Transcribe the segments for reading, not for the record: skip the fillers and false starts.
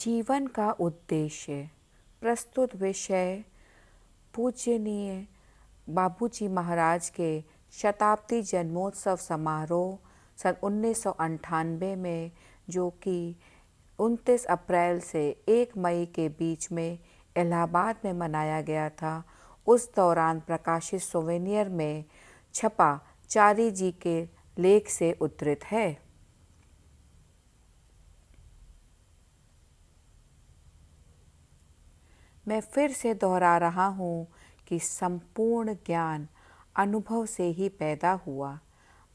जीवन का उद्देश्य। प्रस्तुत विषय पूज्यनीय बाबूजी महाराज के शताब्दी जन्मोत्सव समारोह सन 1998 में, जो कि 29 अप्रैल से 1 मई के बीच में इलाहाबाद में मनाया गया था, उस दौरान प्रकाशित सोवेनियर में छपा चारी जी के लेख से उद्धृत है। मैं फिर से दोहरा रहा हूँ कि संपूर्ण ज्ञान अनुभव से ही पैदा हुआ।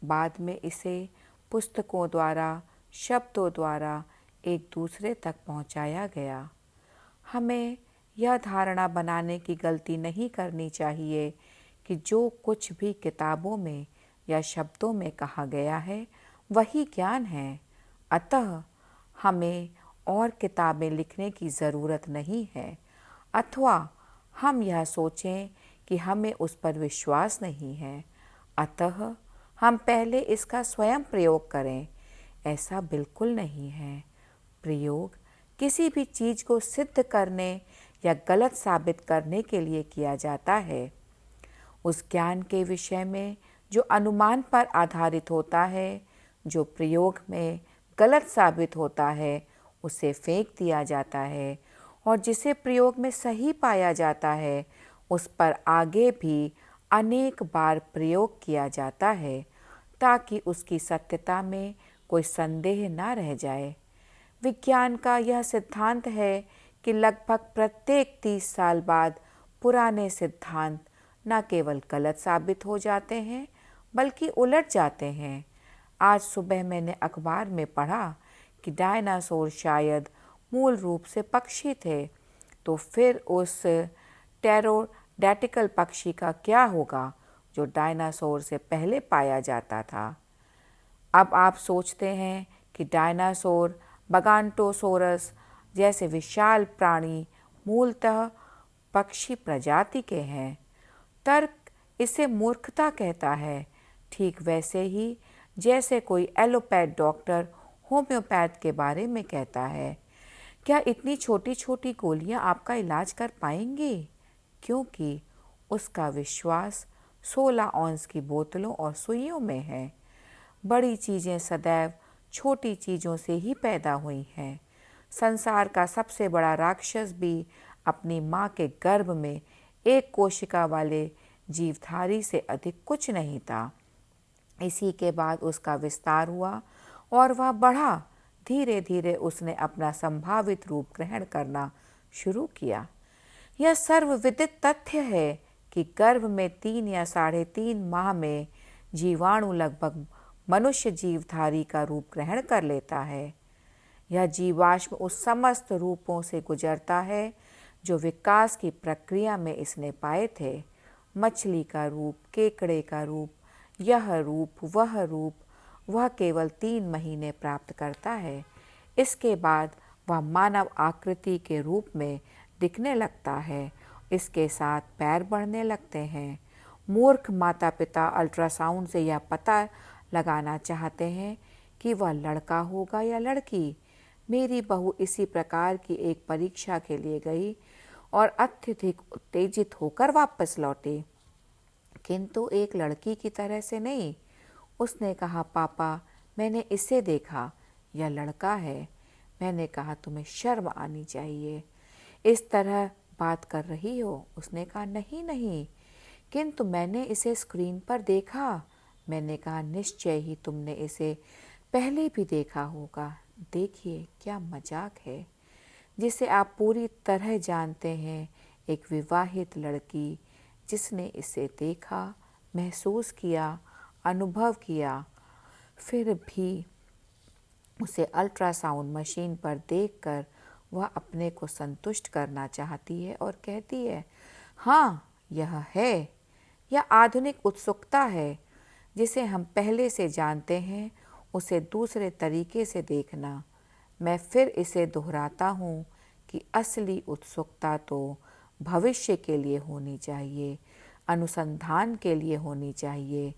बाद में इसे पुस्तकों द्वारा, शब्दों द्वारा एक दूसरे तक पहुँचाया गया। हमें यह धारणा बनाने की गलती नहीं करनी चाहिए कि जो कुछ भी किताबों में या शब्दों में कहा गया है वही ज्ञान है। अतः हमें और किताबें लिखने की ज़रूरत नहीं है, अथवा हम यह सोचें कि हमें उस पर विश्वास नहीं है, अतः हम पहले इसका स्वयं प्रयोग करें। ऐसा बिल्कुल नहीं है। प्रयोग किसी भी चीज़ को सिद्ध करने या गलत साबित करने के लिए किया जाता है। उस ज्ञान के विषय में जो अनुमान पर आधारित होता है, जो प्रयोग में गलत साबित होता है, उसे फेंक दिया जाता है, और जिसे प्रयोग में सही पाया जाता है उस पर आगे भी अनेक बार प्रयोग किया जाता है, ताकि उसकी सत्यता में कोई संदेह न रह जाए। विज्ञान का यह सिद्धांत है कि लगभग प्रत्येक 30 साल बाद पुराने सिद्धांत न केवल गलत साबित हो जाते हैं बल्कि उलट जाते हैं। आज सुबह मैंने अखबार में पढ़ा कि डायनासोर शायद मूल रूप से पक्षी थे, तो फिर उस टेरोडैक्टिल पक्षी का क्या होगा जो डायनासोर से पहले पाया जाता था। अब आप सोचते हैं कि डायनासोर, बगांटोसोरस जैसे विशाल प्राणी मूलतः पक्षी प्रजाति के हैं। तर्क इसे मूर्खता कहता है, ठीक वैसे ही जैसे कोई एलोपैथ डॉक्टर होम्योपैथ के बारे में कहता है, क्या इतनी छोटी छोटी गोलियां आपका इलाज कर पाएंगी? क्योंकि उसका विश्वास 16 औंस की बोतलों और सुइयों में है। बड़ी चीज़ें सदैव छोटी चीज़ों से ही पैदा हुई हैं। संसार का सबसे बड़ा राक्षस भी अपनी माँ के गर्भ में एक कोशिका वाले जीवधारी से अधिक कुछ नहीं था। इसी के बाद उसका विस्तार हुआ और वह बढ़ा। धीरे धीरे उसने अपना संभावित रूप ग्रहण करना शुरू किया। यह सर्वविदित तथ्य है कि गर्भ में 3 या 3.5 माह में जीवाणु लगभग मनुष्य जीवधारी का रूप ग्रहण कर लेता है। यह जीवाश्म उस समस्त रूपों से गुजरता है जो विकास की प्रक्रिया में इसने पाए थे। मछली का रूप, केकड़े का रूप, यह रूप, वह केवल 3 महीने प्राप्त करता है। इसके बाद वह मानव आकृति के रूप में दिखने लगता है। इसके साथ पैर बढ़ने लगते हैं। मूर्ख माता पिता अल्ट्रासाउंड से यह पता लगाना चाहते हैं कि वह लड़का होगा या लड़की। मेरी बहू इसी प्रकार की एक परीक्षा के लिए गई और अत्यधिक उत्तेजित होकर वापस लौटी, किंतु एक लड़की की तरह से नहीं। उसने कहा, पापा मैंने इसे देखा, यह लड़का है। मैंने कहा, तुम्हें शर्म आनी चाहिए, इस तरह बात कर रही हो। उसने कहा, नहीं नहीं, किंतु मैंने इसे स्क्रीन पर देखा। मैंने कहा, निश्चय ही तुमने इसे पहले भी देखा होगा। देखिए क्या मजाक है। जिसे आप पूरी तरह जानते हैं, एक विवाहित लड़की जिसने इसे देखा, महसूस किया, अनुभव किया, फिर भी उसे अल्ट्रासाउंड मशीन पर देखकर वह अपने को संतुष्ट करना चाहती है और कहती है, हाँ यह है। यह आधुनिक उत्सुकता है। जिसे हम पहले से जानते हैं उसे दूसरे तरीके से देखना। मैं फिर इसे दोहराता हूँ कि असली उत्सुकता तो भविष्य के लिए होनी चाहिए, अनुसंधान के लिए होनी चाहिए।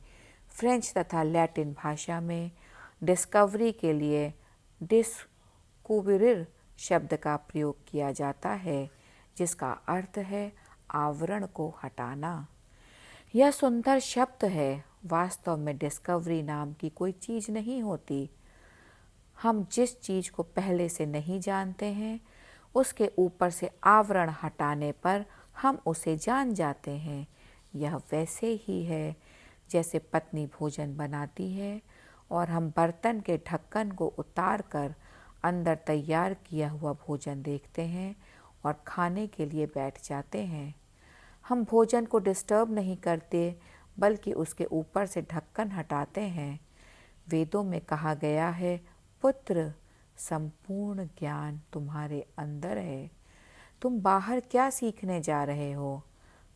फ्रेंच तथा लैटिन भाषा में डिस्कवरी के लिए डिस्कूवरिर शब्द का प्रयोग किया जाता है जिसका अर्थ है आवरण को हटाना। यह सुंदर शब्द है। वास्तव में डिस्कवरी नाम की कोई चीज़ नहीं होती। हम जिस चीज़ को पहले से नहीं जानते हैं उसके ऊपर से आवरण हटाने पर हम उसे जान जाते हैं। यह वैसे ही है जैसे पत्नी भोजन बनाती है और हम बर्तन के ढक्कन को उतार कर अंदर तैयार किया हुआ भोजन देखते हैं और खाने के लिए बैठ जाते हैं। हम भोजन को डिस्टर्ब नहीं करते बल्कि उसके ऊपर से ढक्कन हटाते हैं। वेदों में कहा गया है, पुत्र, संपूर्ण ज्ञान तुम्हारे अंदर है। तुम बाहर क्या सीखने जा रहे हो?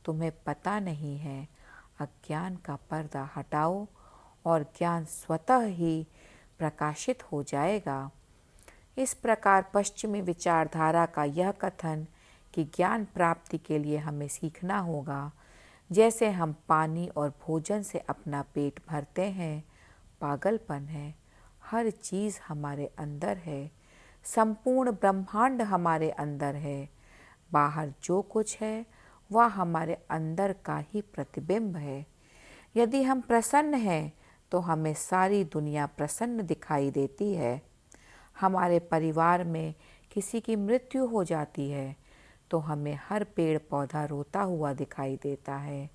तुम्हें पता नहीं है। अज्ञान का पर्दा हटाओ और ज्ञान स्वतः ही प्रकाशित हो जाएगा। इस प्रकार पश्चिमी विचारधारा का यह कथन कि ज्ञान प्राप्ति के लिए हमें सीखना होगा, जैसे हम पानी और भोजन से अपना पेट भरते हैं, पागलपन है। हर चीज़ हमारे अंदर है। संपूर्ण ब्रह्मांड हमारे अंदर है। बाहर जो कुछ है वह हमारे अंदर का ही प्रतिबिंब है। यदि हम प्रसन्न हैं तो हमें सारी दुनिया प्रसन्न दिखाई देती है। हमारे परिवार में किसी की मृत्यु हो जाती है तो हमें हर पेड़ पौधा रोता हुआ दिखाई देता है।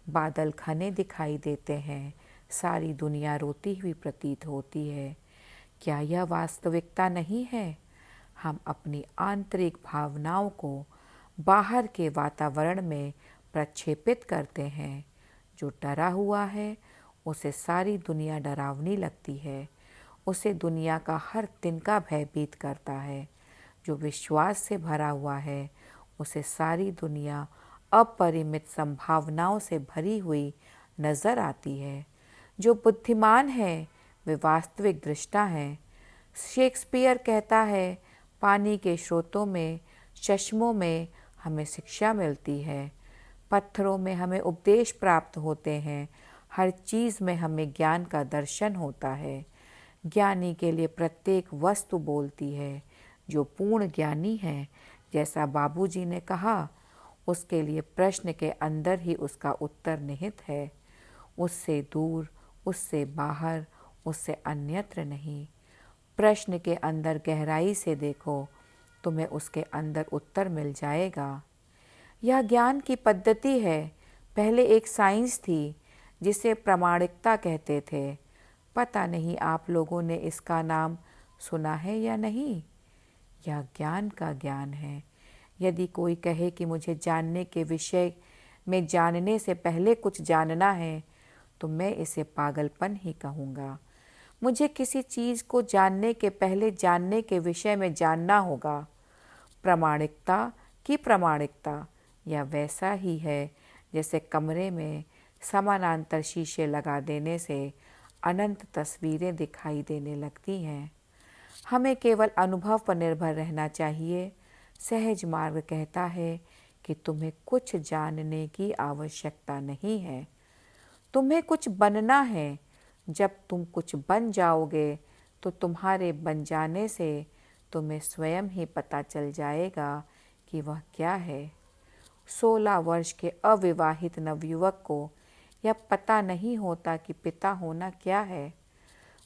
बादल घने दिखाई देते हैं, सारी दुनिया रोती हुई प्रतीत होती है। क्या यह वास्तविकता नहीं है? हम अपनी आंतरिक भावनाओं को बाहर के वातावरण में प्रक्षेपित करते हैं। जो डरा हुआ है उसे सारी दुनिया डरावनी लगती है। उसे दुनिया का हर तिनका भयभीत करता है। जो विश्वास से भरा हुआ है उसे सारी दुनिया अपरिमित संभावनाओं से भरी हुई नजर आती है। जो बुद्धिमान है वे वास्तविक दृष्टा हैं। शेक्सपियर कहता है, पानी के स्रोतों में, चश्मों में हमें शिक्षा मिलती है, पत्थरों में हमें उपदेश प्राप्त होते हैं, हर चीज़ में हमें ज्ञान का दर्शन होता है। ज्ञानी के लिए प्रत्येक वस्तु बोलती है। जो पूर्ण ज्ञानी है, जैसा बाबूजी ने कहा, उसके लिए प्रश्न के अंदर ही उसका उत्तर निहित है। उससे दूर, उससे बाहर, उससे अन्यत्र नहीं। प्रश्न के अंदर गहराई से देखो, तुम्हें उसके अंदर उत्तर मिल जाएगा। यह ज्ञान की पद्धति है। पहले एक साइंस थी जिसे प्रामाणिकता कहते थे। पता नहीं आप लोगों ने इसका नाम सुना है या नहीं। यह ज्ञान का ज्ञान है। यदि कोई कहे कि मुझे जानने के विषय में जानने से पहले कुछ जानना है तो मैं इसे पागलपन ही कहूँगा। मुझे किसी चीज़ को जानने के पहले जानने के विषय में जानना होगा। प्रामाणिकता की प्रामाणिकता यह वैसा ही है जैसे कमरे में समानांतर शीशे लगा देने से अनंत तस्वीरें दिखाई देने लगती हैं। हमें केवल अनुभव पर निर्भर रहना चाहिए। सहज मार्ग कहता है कि तुम्हें कुछ जानने की आवश्यकता नहीं है, तुम्हें कुछ बनना है। जब तुम कुछ बन जाओगे तो तुम्हारे बन जाने से तुम्हें स्वयं ही पता चल जाएगा कि वह क्या है। 16 वर्ष के अविवाहित नवयुवक को यह पता नहीं होता कि पिता होना क्या है।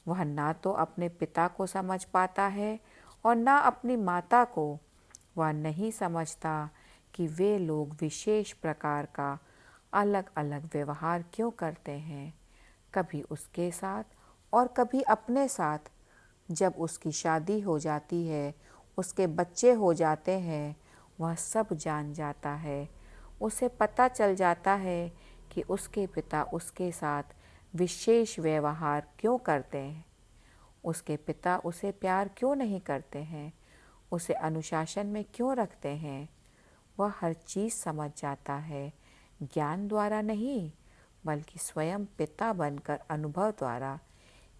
वह ना तो अपने पिता को समझ पाता है और ना अपनी माता को। वह नहीं समझता कि वे लोग विशेष प्रकार का अलग अलग व्यवहार क्यों करते हैं, कभी उसके साथ और कभी अपने साथ। जब उसकी शादी हो जाती है, उसके बच्चे हो जाते हैं, वह सब जान जाता है। उसे पता चल जाता है कि उसके पिता उसके साथ विशेष व्यवहार क्यों करते हैं, उसके पिता उसे प्यार क्यों नहीं करते हैं, उसे अनुशासन में क्यों रखते हैं। वह हर चीज़ समझ जाता है, ज्ञान द्वारा नहीं बल्कि स्वयं पिता बनकर अनुभव द्वारा।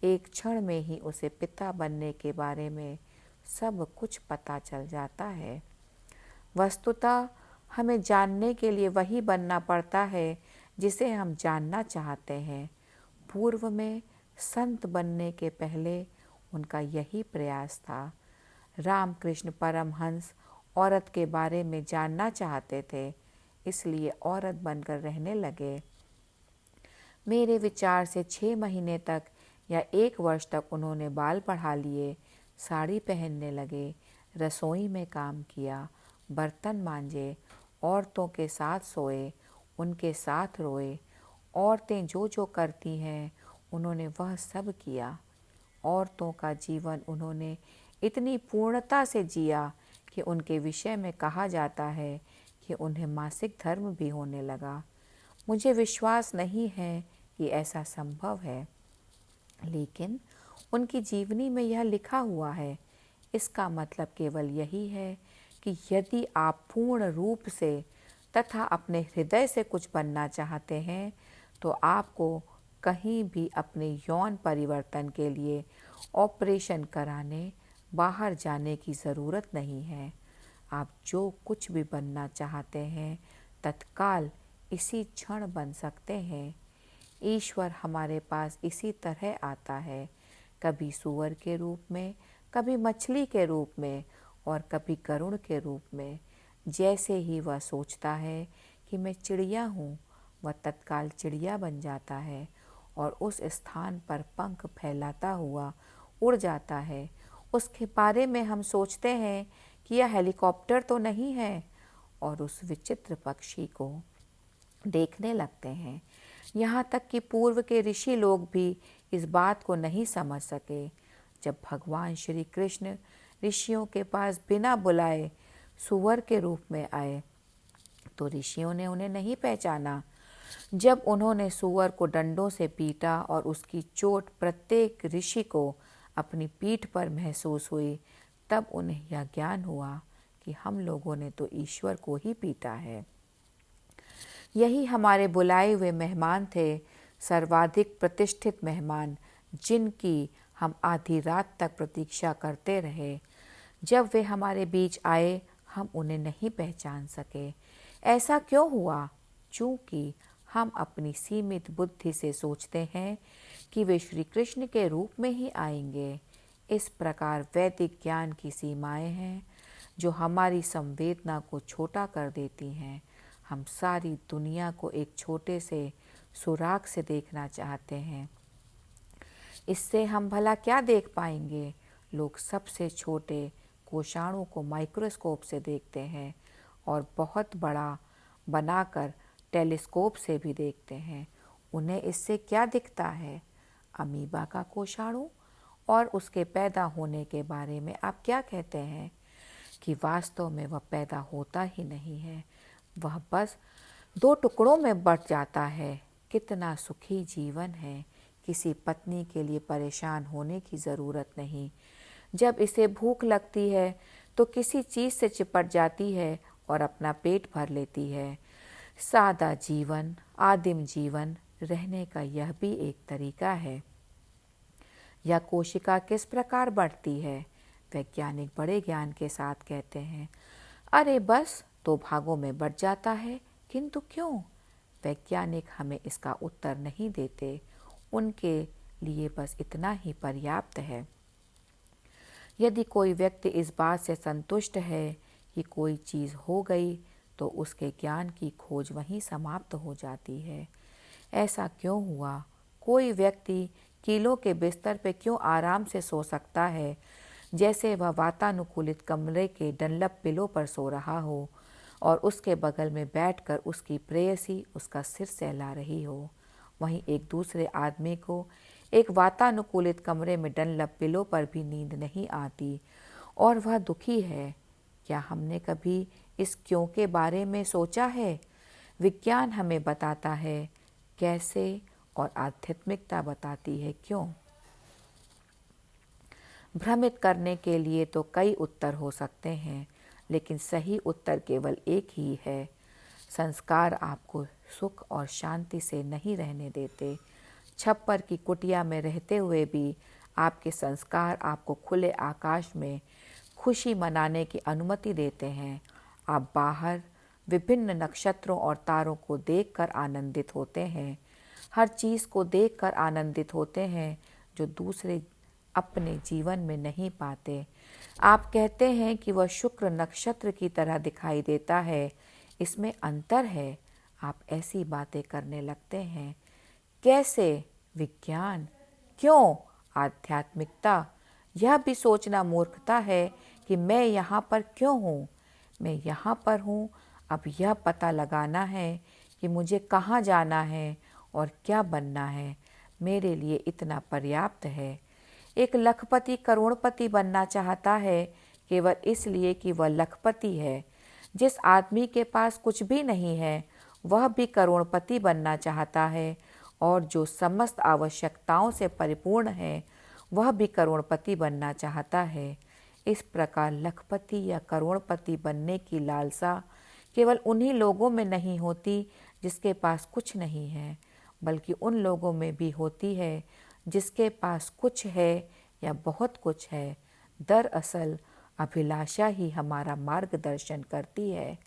एक क्षण में ही उसे पिता बनने के बारे में सब कुछ पता चल जाता है। वस्तुतः हमें जानने के लिए वही बनना पड़ता है जिसे हम जानना चाहते हैं। पूर्व में संत बनने के पहले उनका यही प्रयास था। रामकृष्ण परमहंस औरत के बारे में जानना चाहते थे, इसलिए औरत बनकर रहने लगे। मेरे विचार से 6 महीने तक या 1 वर्ष तक उन्होंने बाल बढ़ा लिए, साड़ी पहनने लगे, रसोई में काम किया, बर्तन मांजे, औरतों के साथ सोए, उनके साथ रोए। औरतें जो जो करती हैं उन्होंने वह सब किया। औरतों का जीवन उन्होंने इतनी पूर्णता से जिया कि उनके विषय में कहा जाता है कि उन्हें मासिक धर्म भी होने लगा। मुझे विश्वास नहीं है कि ऐसा संभव है, लेकिन उनकी जीवनी में यह लिखा हुआ है। इसका मतलब केवल यही है कि यदि आप पूर्ण रूप से तथा अपने हृदय से कुछ बनना चाहते हैं तो आपको कहीं भी अपने यौन परिवर्तन के लिए ऑपरेशन कराने, बाहर जाने की ज़रूरत नहीं है। आप जो कुछ भी बनना चाहते हैं तत्काल इसी क्षण बन सकते हैं। ईश्वर हमारे पास इसी तरह आता है, कभी सूअर के रूप में, कभी मछली के रूप में और कभी गरुड़ के रूप में। जैसे ही वह सोचता है कि मैं चिड़िया हूँ, वह तत्काल चिड़िया बन जाता है और उस स्थान पर पंख फैलाता हुआ उड़ जाता है। उसके बारे में हम सोचते हैं कि यह हेलीकॉप्टर तो नहीं है और उस विचित्र पक्षी को देखने लगते हैं। यहाँ तक कि पूर्व के ऋषि लोग भी इस बात को नहीं समझ सके। जब भगवान श्री कृष्ण ऋषियों के पास बिना बुलाए सूअर के रूप में आए तो ऋषियों ने उन्हें नहीं पहचाना। जब उन्होंने सूअर को डंडों से पीटा और उसकी चोट प्रत्येक ऋषि को अपनी पीठ पर महसूस हुई, तब उन्हें यह ज्ञान हुआ कि हम लोगों ने तो ईश्वर को ही पीटा है। यही हमारे बुलाए हुए मेहमान थे, सर्वाधिक प्रतिष्ठित मेहमान, जिनकी हम आधी रात तक प्रतीक्षा करते रहे। जब वे हमारे बीच आए, हम उन्हें नहीं पहचान सके। ऐसा क्यों हुआ? चूँकि हम अपनी सीमित बुद्धि से सोचते हैं कि वे श्री कृष्ण के रूप में ही आएंगे। इस प्रकार वैदिक ज्ञान की सीमाएं हैं जो हमारी संवेदना को छोटा कर देती हैं। हम सारी दुनिया को एक छोटे से सुराग से देखना चाहते हैं। इससे हम भला क्या देख पाएंगे? लोग सबसे छोटे कोषाणु को माइक्रोस्कोप से देखते हैं और बहुत बड़ा बनाकर टेलीस्कोप से भी देखते हैं। उन्हें इससे क्या दिखता है? अमीबा का कोषाणु। और उसके पैदा होने के बारे में आप क्या कहते हैं? कि वास्तव में वह पैदा होता ही नहीं है, वह बस 2 टुकड़ों में बंट जाता है। कितना सुखी जीवन है! किसी पत्नी के लिए परेशान होने की ज़रूरत नहीं। जब इसे भूख लगती है तो किसी चीज़ से चिपट जाती है और अपना पेट भर लेती है। सादा जीवन, आदिम जीवन रहने का यह भी एक तरीका है। यह कोशिका किस प्रकार बढ़ती है? वैज्ञानिक बड़े ज्ञान के साथ कहते हैं, अरे बस 2 भागों में बढ़ जाता है। किंतु क्यों? वैज्ञानिक हमें इसका उत्तर नहीं देते। उनके लिए बस इतना ही पर्याप्त है। यदि कोई व्यक्ति इस बात से संतुष्ट है कि कोई चीज़ हो गई तो उसके ज्ञान की खोज वहीं समाप्त हो जाती है। ऐसा क्यों हुआ? कोई व्यक्ति कीलों के बिस्तर पर क्यों आराम से सो सकता है, जैसे वह वातानुकूलित कमरे के डनलप पिलो पर सो रहा हो और उसके बगल में बैठकर उसकी प्रेयसी उसका सिर सहला रही हो। वहीं एक दूसरे आदमी को एक वातानुकूलित कमरे में डनलप पिलो पर भी नींद नहीं आती और वह दुखी है। क्या हमने कभी इस क्यों के बारे में सोचा है? विज्ञान हमें बताता है कैसे और आध्यात्मिकता बताती है क्यों। भ्रमित करने के लिए तो कई उत्तर हो सकते हैं, लेकिन सही उत्तर केवल एक ही है। संस्कार आपको सुख और शांति से नहीं रहने देते। छप्पर की कुटिया में रहते हुए भी आपके संस्कार आपको खुले आकाश में खुशी मनाने की अनुमति देते हैं। आप बाहर विभिन्न नक्षत्रों और तारों को देखकर आनंदित होते हैं। हर चीज़ को देखकर आनंदित होते हैं जो दूसरे अपने जीवन में नहीं पाते। आप कहते हैं कि वह शुक्र नक्षत्र की तरह दिखाई देता है, इसमें अंतर है। आप ऐसी बातें करने लगते हैं। कैसे? विज्ञान? क्यों? आध्यात्मिकता? यह भी सोचना मूर्खता है कि मैं यहाँ पर क्यों हूँ। मैं यहाँ पर हूँ, अब यह पता लगाना है कि मुझे कहाँ जाना है और क्या बनना है। मेरे लिए इतना पर्याप्त है। एक लखपति करोड़पति बनना चाहता है केवल इसलिए कि वह लखपति है। जिस आदमी के पास कुछ भी नहीं है वह भी करोड़पति बनना चाहता है, और जो समस्त आवश्यकताओं से परिपूर्ण है वह भी करोड़पति बनना चाहता है। इस प्रकार लखपति या करोड़पति बनने की लालसा केवल उन्हीं लोगों में नहीं होती जिसके पास कुछ नहीं है, बल्कि उन लोगों में भी होती है जिसके पास कुछ है या बहुत कुछ है। दरअसल अभिलाषा ही हमारा मार्गदर्शन करती है।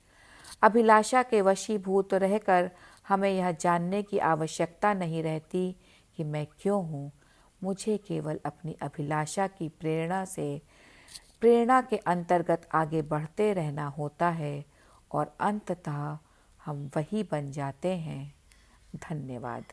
अभिलाषा के वशीभूत रहकर हमें यह जानने की आवश्यकता नहीं रहती कि मैं क्यों हूँ। मुझे केवल अपनी अभिलाषा की प्रेरणा के अंतर्गत आगे बढ़ते रहना होता है, और अंततः हम वही बन जाते हैं। धन्यवाद।